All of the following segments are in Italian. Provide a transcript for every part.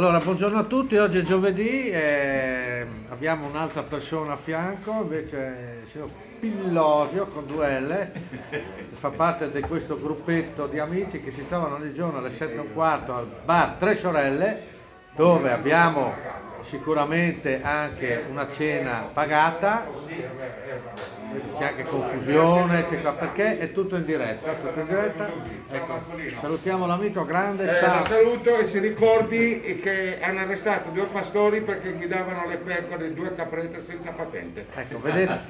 Allora, buongiorno a tutti, oggi è giovedì e abbiamo un'altra persona a fianco, invece il signor Pillosio con 2L, che fa parte di questo gruppetto di amici che si trovano ogni giorno alle 7:15 al bar Tre Sorelle, dove abbiamo sicuramente anche una cena pagata. C'è anche confusione, c'è qua, perché è tutto in diretta, tutto in diretta. Ecco, salutiamo l'amico grande, ciao. La saluto e si ricordi che hanno arrestato 2 pastori perché guidavano le pecore, 2 caprette senza patente. Ecco, vedete,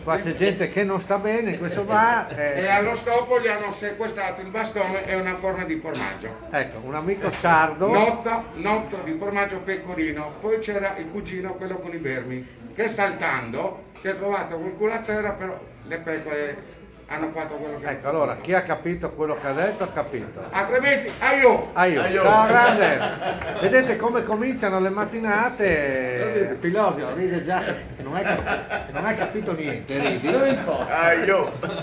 qua c'è gente che non sta bene in questo bar. E allo scopo gli hanno sequestrato il bastone e una forma di formaggio. Ecco, un amico sardo. Notto di formaggio pecorino, poi c'era il cugino, quello con i vermi, che saltando si è trovato col culo a terra, però le pecore hanno fatto quello che Ecco, allora, chi ha capito quello che ha detto, ha capito. altrimenti aiuto. Ciao grande! Vedete come cominciano le mattinate. Pilosio ride già, non hai capito niente, ridi.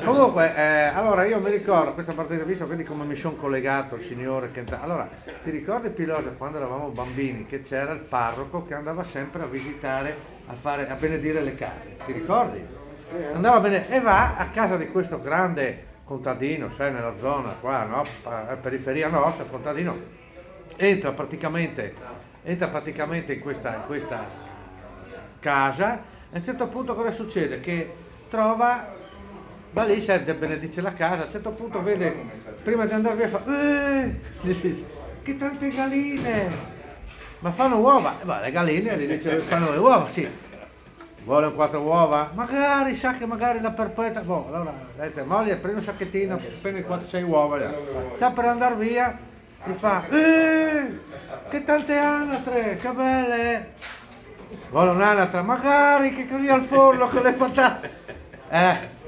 Comunque, allora io mi ricordo questa partita, visto quindi come mi sono collegato il signore che allora, ti ricordi Pilosio quando eravamo bambini che c'era il parroco che andava sempre a visitare, a benedire le case, ti ricordi? Andava bene e va a casa di questo grande contadino, sai, nella zona qua, no? Periferia nostra, contadino, entra praticamente in questa casa e a un certo punto cosa succede? Che va lì, benedice la casa, a un certo punto vede, prima di andare via fa, dice, che tante galline, ma fanno uova? Le galline gli dice, fanno le uova, sì. Vuole 4 uova? Magari, sa che magari la perpetua. Boh, allora, vedete, moglie, prendi un sacchettino, prendi 4-6 uova. Sta per andare via, gli fa, che tante anatre, che belle! Vuole un'anatra? Magari, che così al forno con le patate.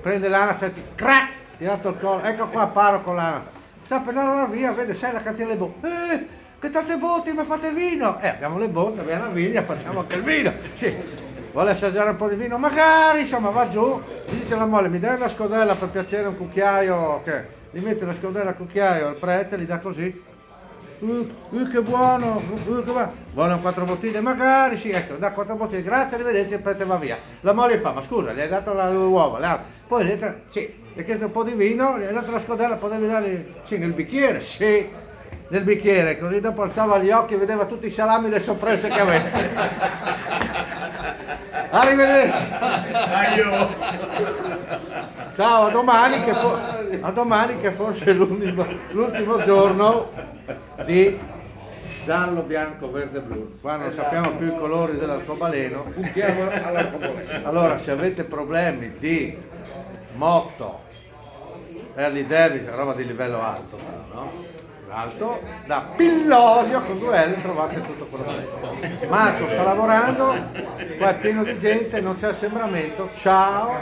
Prende l'anatra, crack, tirato il collo, ecco qua, paro con l'anatra. Sta per andare via, vede, sai la cantina delle botti. Che tante botti, ma fate vino! Abbiamo le botti, abbiamo la vigna, facciamo anche il vino. Sì. Vuole assaggiare un po' di vino? Magari, insomma, va giù, gli dice la moglie, mi dai una scodella per piacere, un cucchiaio, che gli mette la scodella al cucchiaio, al prete, gli dà così, che buono, che va. Vuole 4 bottiglie? Magari, sì, ecco, dà 4 bottiglie, grazie, arrivederci, il prete va via. La moglie fa, ma scusa, gli hai dato le uova, le altre. Poi gli hai chiesto un po' di vino, gli hai dato la scodella, potevi dargli, sì, nel bicchiere, sì, nel bicchiere, così dopo alzava gli occhi e vedeva tutti i salami e le soppresse che aveva. Arrivederci. Ciao, a domani che forse è l'ultimo giorno di giallo, bianco, verde, blu. Qua non sappiamo più i colori dell'arcobaleno. Puntiamo all'arcobaleno. Allora, se avete problemi di moto, Harley Davidson, roba di livello alto, no? Alto, da Pillosio con 2L trovate tutto quello che volete. Marco sta lavorando, qua è pieno di gente, non c'è assembramento. Ciao.